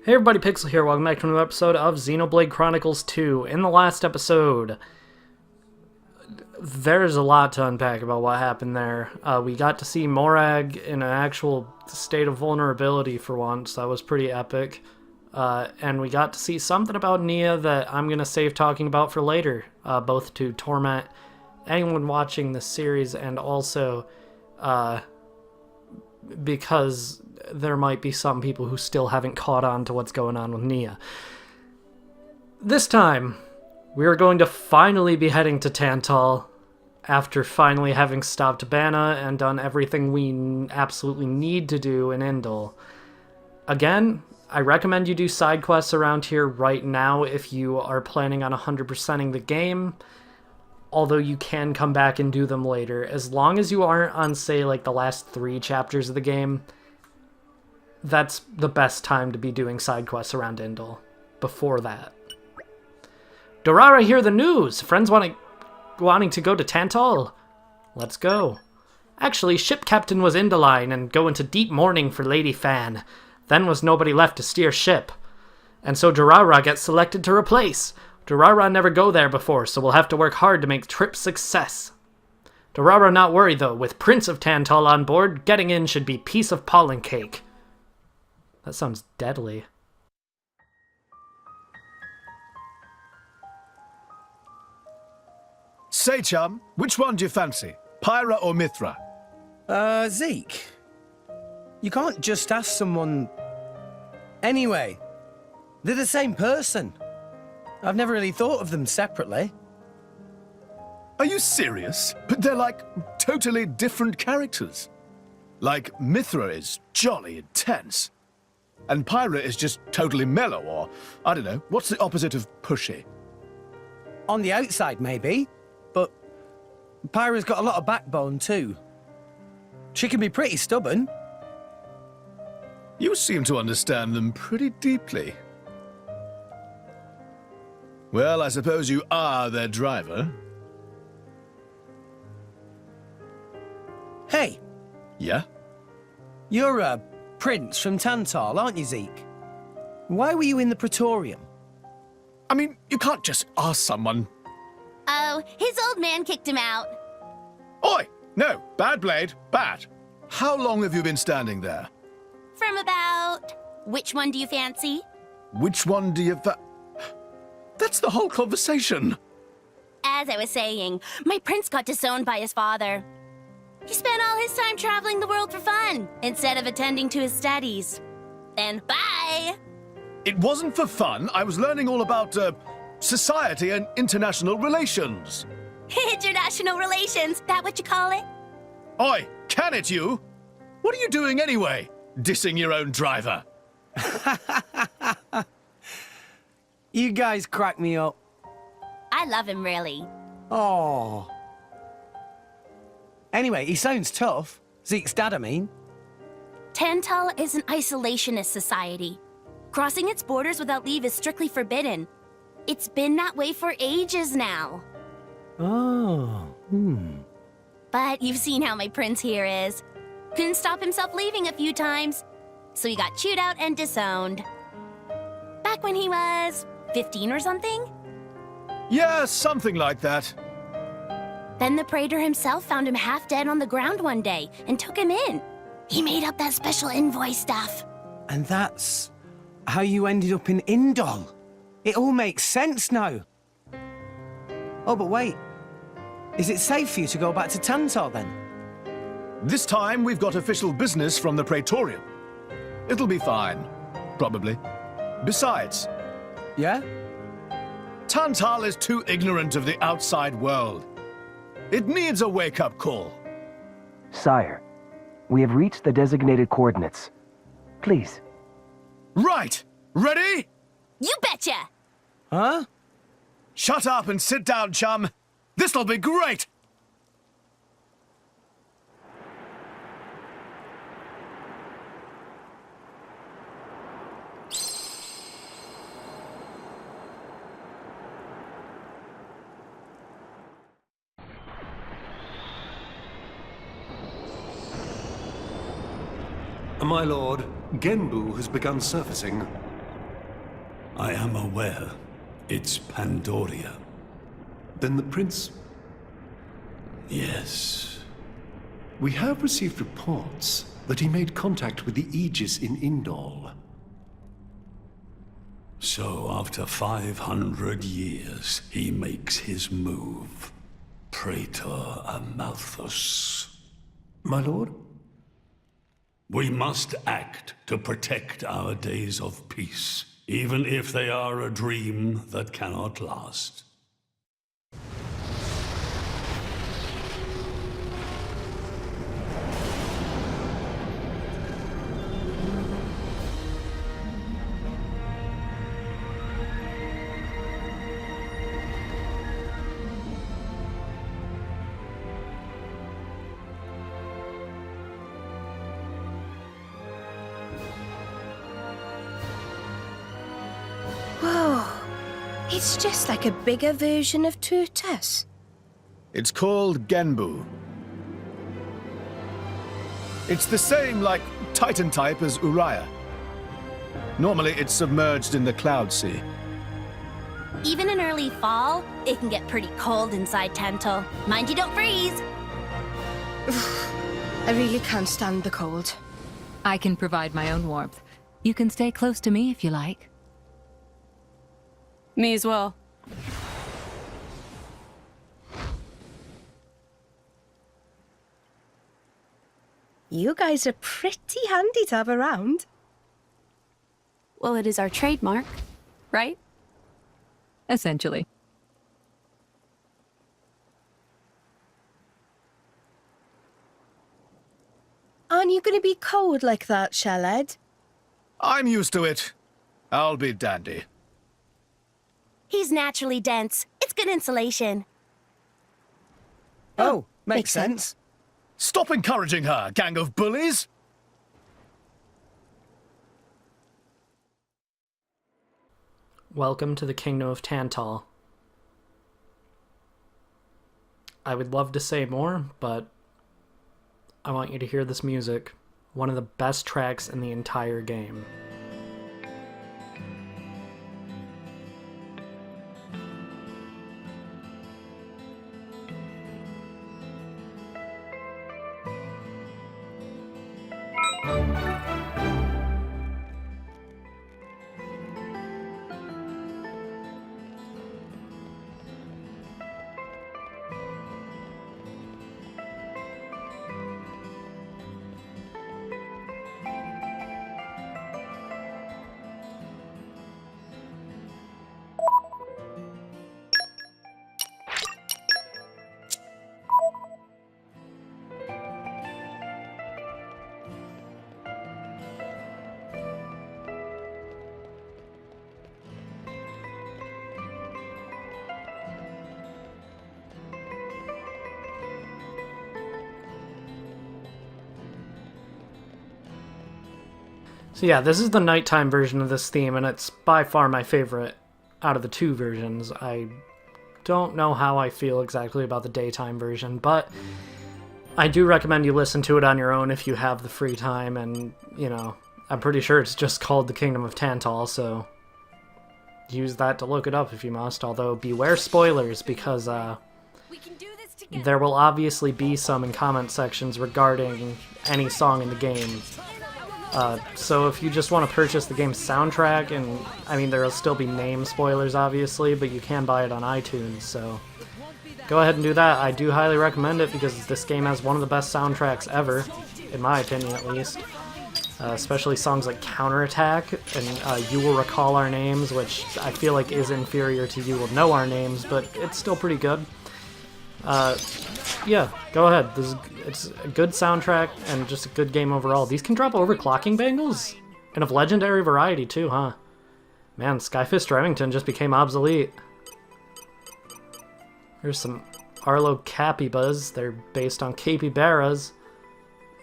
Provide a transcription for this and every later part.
Hey everybody, Pixel here, welcome back to another episode of Xenoblade Chronicles 2. In the last episode, there's a lot to unpack about what happened there. We got to see Morag in an actual state of vulnerability for once. That was pretty epic. And we got to see something about Nia that I'm going to save talking about for later, both to torment anyone watching this series and also because there might be some people who still haven't caught on to what's going on with Nia. This time, we are going to finally be heading to Tantal after finally having stopped Banna and done everything we absolutely need to do in Indal. Again, I recommend you do side quests around here right now if you are planning on 100%ing the game, although you can come back and do them later. As long as you aren't on, say, like the last 3 chapters of the game, that's the best time to be doing side quests around Indal. Before that. Dorara, hear the news! Friends wanting to go to Tantal? Let's go. Actually, ship captain was Indaline and go into deep mourning for Lady Fan. Then was nobody left to steer ship. And so Dorara gets selected to replace. Dorara never go there before, so we'll have to work hard to make trip success. Dorara not worry though, with Prince of Tantal on board, getting in should be piece of pollen cake. That sounds deadly. Say, chum, which one do you fancy? Pyra or Mithra? Zeke. You can't just ask someone... Anyway, they're the same person. I've never really thought of them separately. Are you serious? But they're like totally different characters. Like, Mithra is jolly intense. And Pyra is just totally mellow, or, I don't know, what's the opposite of pushy? On the outside, maybe. But Pyra's got a lot of backbone, too. She can be pretty stubborn. You seem to understand them pretty deeply. Well, I suppose you are their driver. Hey! Yeah? You're a prince from Tantal, aren't you, Zeke? Why were you in the Praetorium? I mean, you can't just ask someone. Oh, his old man kicked him out. Oi! No, bad blade, bad. How long have you been standing there? From about... Which one do you fancy? Which one do you That's the whole conversation. As I was saying, my prince got disowned by his father. He spent all his time traveling the world for fun, instead of attending to his studies. And bye! It wasn't for fun. I was learning all about, society and international relations. International relations, that what you call it? Oi, can it you? What are you doing anyway? Dissing your own driver. You guys crack me up. I love him, really. Oh. Anyway, he sounds tough. Zeke's dad, I mean. Tantal is an isolationist society. Crossing its borders without leave is strictly forbidden. It's been that way for ages now. Oh, But you've seen how my prince here is. Couldn't stop himself leaving a few times, so he got chewed out and disowned. Back when he was 15 or something? Yeah, something like that. Then the praetor himself found him half dead on the ground one day and took him in. He made up that special envoy stuff. And that's how you ended up in Indal. It all makes sense now. Oh, but wait. Is it safe for you to go back to Tantal, then? This time we've got official business from the Praetorium. It'll be fine. Probably. Besides, Yeah? Tantal is too ignorant of the outside world. It needs a wake-up call. Sire, we have reached the designated coordinates. Please. Right! Ready? You betcha! Huh? Shut up and sit down, chum. This'll be great! My lord, Genbu has begun surfacing. I am aware. It's Pandoria. Then the prince... Yes. We have received reports that he made contact with the Aegis in Indol. So after 500 years, he makes his move. Praetor Amalthus. My lord? We must act to protect our days of peace, even if they are a dream that cannot last. Whoa. It's just like a bigger version of Turtus. It's called Genbu. It's the same, like, Titan type as Uriah. Normally, it's submerged in the Cloud Sea. Even in early fall, it can get pretty cold inside Tantal. Mind you don't freeze. I really can't stand the cold. I can provide my own warmth. You can stay close to me if you like. Me as well. You guys are pretty handy to have around. Well, it is our trademark, right? Essentially. Aren't you going to be cold like that, Shellhead? I'm used to it. I'll be dandy. He's naturally dense. It's good insulation. Oh, makes sense. Stop encouraging her, gang of bullies! Welcome to the Kingdom of Tantal. I would love to say more, but I want you to hear this music. One of the best tracks in the entire game. So yeah, this is the nighttime version of this theme, and it's by far my favorite out of the two versions. I don't know how I feel exactly about the daytime version, but I do recommend you listen to it on your own if you have the free time, and, you know, I'm pretty sure it's just called The Kingdom of Tantal, so use that to look it up if you must, although beware spoilers, because there will obviously be some in comment sections regarding any song in the game. So if you just want to purchase the game's soundtrack, and I mean, there will still be name spoilers, obviously, but you can buy it on iTunes, so go ahead and do that. I do highly recommend it because this game has one of the best soundtracks ever, in my opinion at least. Especially songs like Counterattack and You Will Recall Our Names, which I feel like is inferior to You Will Know Our Names, but it's still pretty good. Yeah, go ahead. It's a good soundtrack and just a good game overall. These can drop overclocking bangles? And of legendary variety too, huh? Man, Skyfist Remington just became obsolete. Here's some Arlo capybas. They're based on capybaras.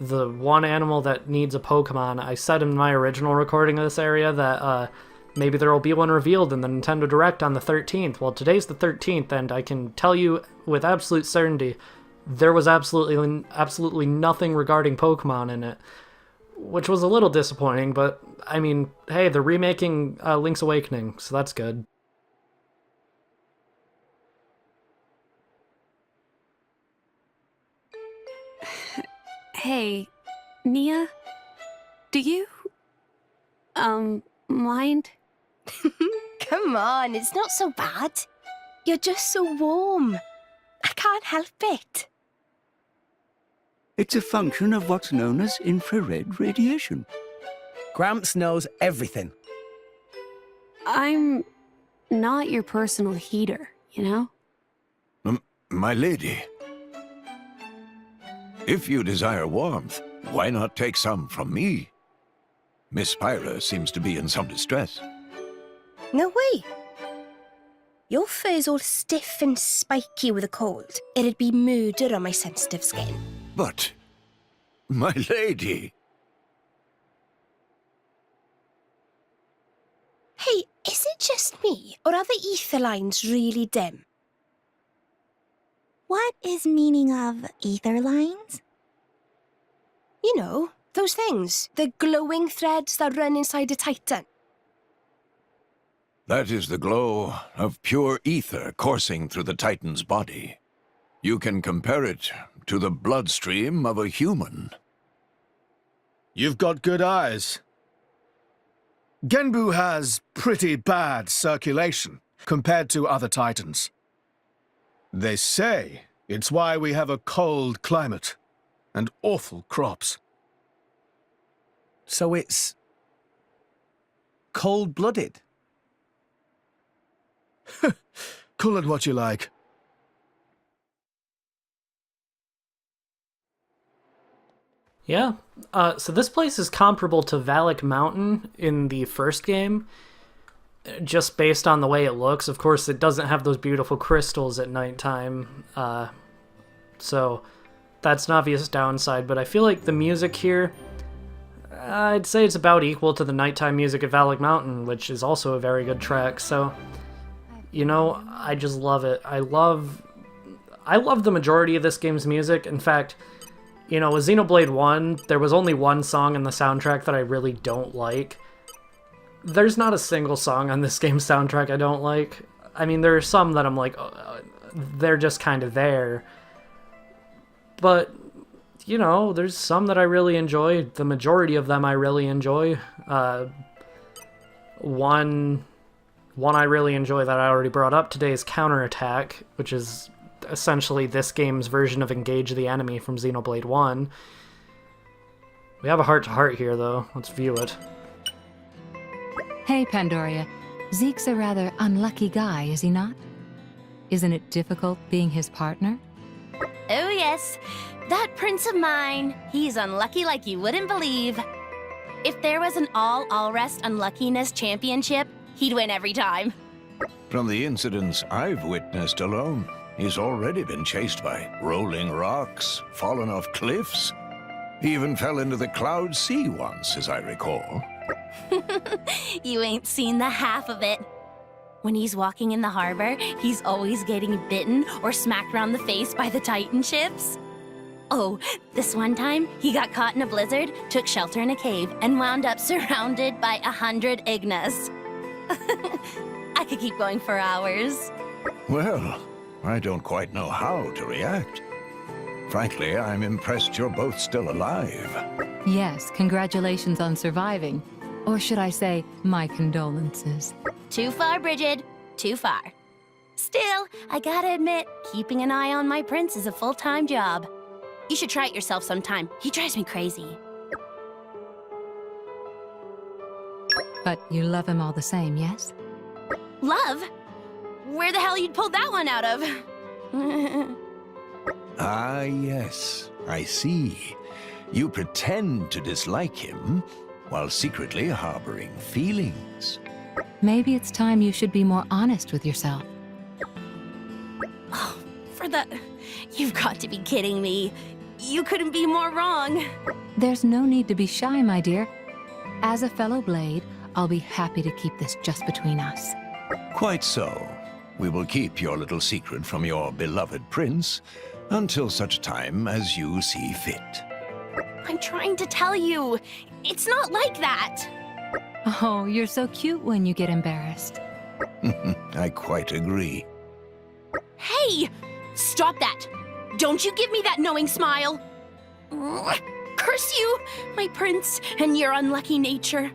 The one animal that needs a Pokemon. I said in my original recording of this area that maybe there will be one revealed in the Nintendo Direct on the 13th. Well, today's the 13th, and I can tell you with absolute certainty there was absolutely nothing regarding Pokemon in it. which was a little disappointing, but I mean, hey, they're remaking Link's Awakening, so that's good. Hey, Nia? Do you... mind? Come on, it's not so bad. You're just so warm. I can't help it. It's a function of what's known as infrared radiation. Gramps knows everything. I'm not your personal heater, you know? My lady. If you desire warmth, why not take some from me? Miss Pyra seems to be in some distress. No way. Your fur is all stiff and spiky with a cold. It'd be murder on my sensitive skin. But, my lady... Hey, is it just me, or are the ether lines really dim? What is meaning of ether lines? You know, those things. The glowing threads that run inside a titan. That is the glow of pure ether coursing through the Titan's body. You can compare it to the bloodstream of a human. You've got good eyes. Genbu has pretty bad circulation compared to other Titans. They say it's why we have a cold climate and awful crops. So it's... cold-blooded? Call it what you like. Yeah, so this place is comparable to Valak Mountain in the first game, just based on the way it looks. Of course, it doesn't have those beautiful crystals at nighttime, so that's an obvious downside, but I feel like the music here, I'd say it's about equal to the nighttime music at Valak Mountain, which is also a very good track, so, you know, I just love it. I love the majority of this game's music. In fact, you know, with Xenoblade 1, there was only one song in the soundtrack that I really don't like. There's not a single song on this game's soundtrack I don't like. I mean, there are some that I'm like, they're just kind of there. But, you know, there's some that I really enjoy. The majority of them I really enjoy. One I really enjoy that I already brought up today is Counterattack, which is essentially this game's version of Engage the Enemy from Xenoblade 1. We have a heart-to-heart here, though. Let's view it. Hey, Pandoria. Zeke's a rather unlucky guy, is he not? Isn't it difficult being his partner? Oh yes, that prince of mine, he's unlucky like you wouldn't believe. If there was an all-rest unluckiness championship, he'd win every time. From the incidents I've witnessed alone, he's already been chased by rolling rocks, fallen off cliffs. He even fell into the Cloud Sea once, as I recall. You ain't seen the half of it. When he's walking in the harbor, he's always getting bitten or smacked around the face by the Titan ships. Oh, this one time, he got caught in a blizzard, took shelter in a cave, and wound up surrounded by 100 Ignas. I could keep going for hours. Well, I don't quite know how to react. Frankly, I'm impressed you're both still alive. Yes, congratulations on surviving. Or should I say, my condolences. Too far, Bridget. Too far. Still, I gotta admit, keeping an eye on my prince is a full-time job. You should try it yourself sometime. He drives me crazy. But you love him all the same, yes? Love? Where the hell you'd pull that one out of? Ah, yes. I see. You pretend to dislike him, while secretly harboring feelings. Maybe it's time you should be more honest with yourself. Oh, for the... You've got to be kidding me. You couldn't be more wrong. There's no need to be shy, my dear. As a fellow Blade, I'll be happy to keep this just between us. Quite so. We will keep your little secret from your beloved prince until such time as you see fit. I'm trying to tell you, it's not like that. Oh, you're so cute when you get embarrassed. I quite agree. Hey, stop that. Don't you give me that knowing smile. Curse you, my prince, and your unlucky nature.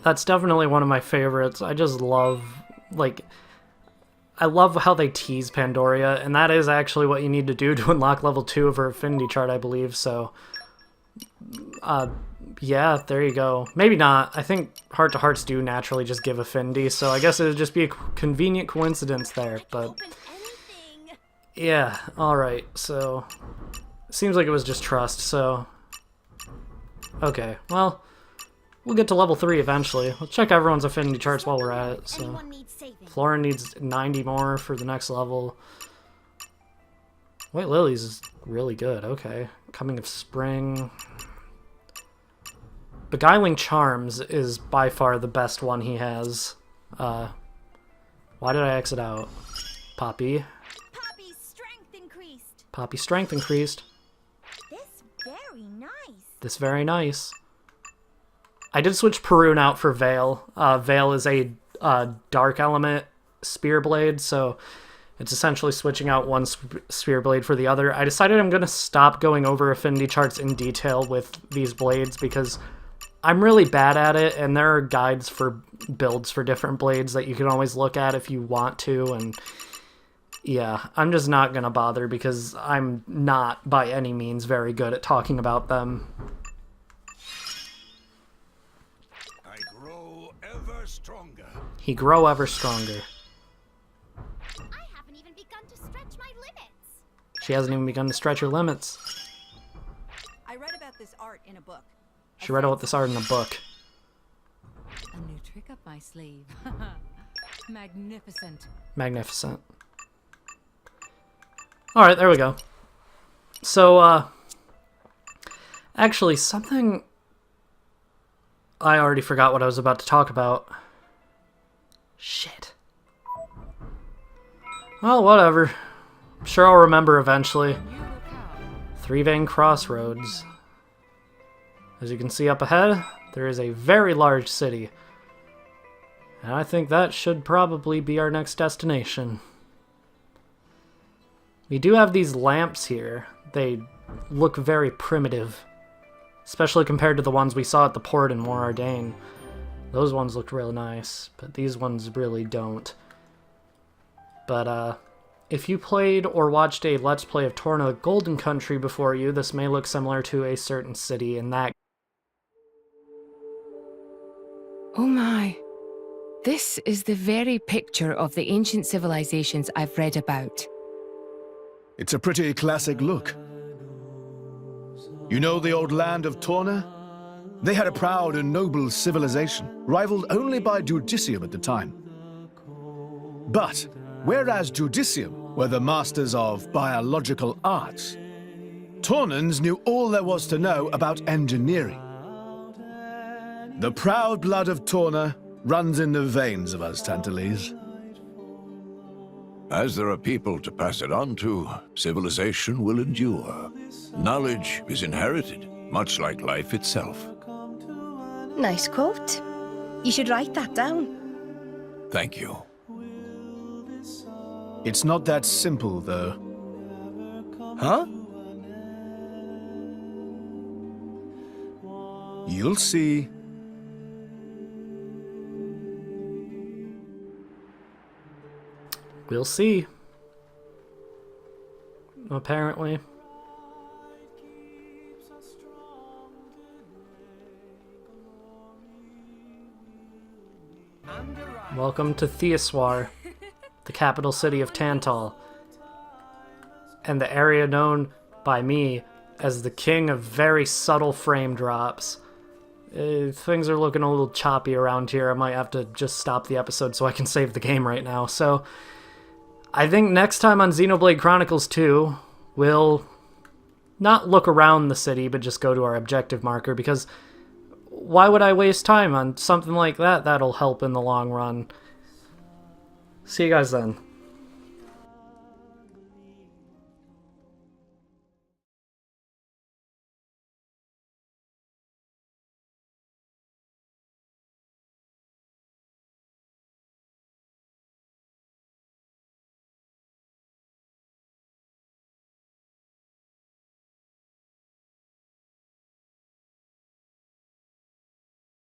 That's definitely one of my favorites. I just love, like, I love how they tease Pandoria, and that is actually what you need to do to unlock level 2 of her affinity chart, I believe, so... yeah, there you go. Maybe not. I think heart-to-hearts do naturally just give affinity, so I guess it would just be a convenient coincidence there, but... yeah, alright, so... seems like it was just trust, so... okay, well... we'll get to level 3 eventually. Let's check everyone's affinity charts while we're at it, so... Florin needs 90 more for the next level. White Lily's is really good, okay. Coming of Spring... Beguiling Charms is by far the best one he has. Why did I exit out? Poppy. Poppy's strength increased. Poppy's strength increased. This very nice. This very nice. I did switch Perun out for Veil. Veil is a dark element spear blade, so it's essentially switching out one spear blade for the other. I decided I'm going to stop going over affinity charts in detail with these blades because I'm really bad at it, and there are guides for builds for different blades that you can always look at if you want to, and yeah, I'm just not going to bother because I'm not by any means very good at talking about them. I grow ever stronger. He grow ever stronger. I haven't even begun to stretch my limits. She hasn't even begun to stretch her limits. I read about this art in a book. She read about this art in a book. A new trick up my sleeve. Magnificent. Magnificent. Alright, there we go. So, actually, something... I already forgot what I was about to talk about. Shit. Well, whatever. I'm sure I'll remember eventually. Three Vein Crossroads. As you can see up ahead, there is a very large city. And I think that should probably be our next destination. We do have these lamps here. They look very primitive. Especially compared to the ones we saw at the port in Mor Ardain. Those ones looked real nice, but these ones really don't. But, if you played or watched a Let's Play of Torna Golden Country before you, this may look similar to a certain city in that. Oh my. This is the very picture of the ancient civilizations I've read about. It's a pretty classic look. You know the old land of Torna? They had a proud and noble civilization, rivaled only by Dudicium at the time. But, whereas Dudicium were the masters of biological arts, Tornans knew all there was to know about engineering. The proud blood of Torna runs in the veins of us Tantalese. As there are people to pass it on to, civilization will endure. Knowledge is inherited, much like life itself. Nice quote. You should write that down. Thank you. It's not that simple, though. Huh? You'll see. We'll see. Apparently. Welcome to Theoswar, the capital city of Tantal, and the area known by me as the king of very subtle frame drops. Things are looking a little choppy around here. I might have to just stop the episode so I can save the game right now. So, I think next time on Xenoblade Chronicles 2, we'll not look around the city, but just go to our objective marker, because why would I waste time on something like that? That'll help in the long run. See you guys then.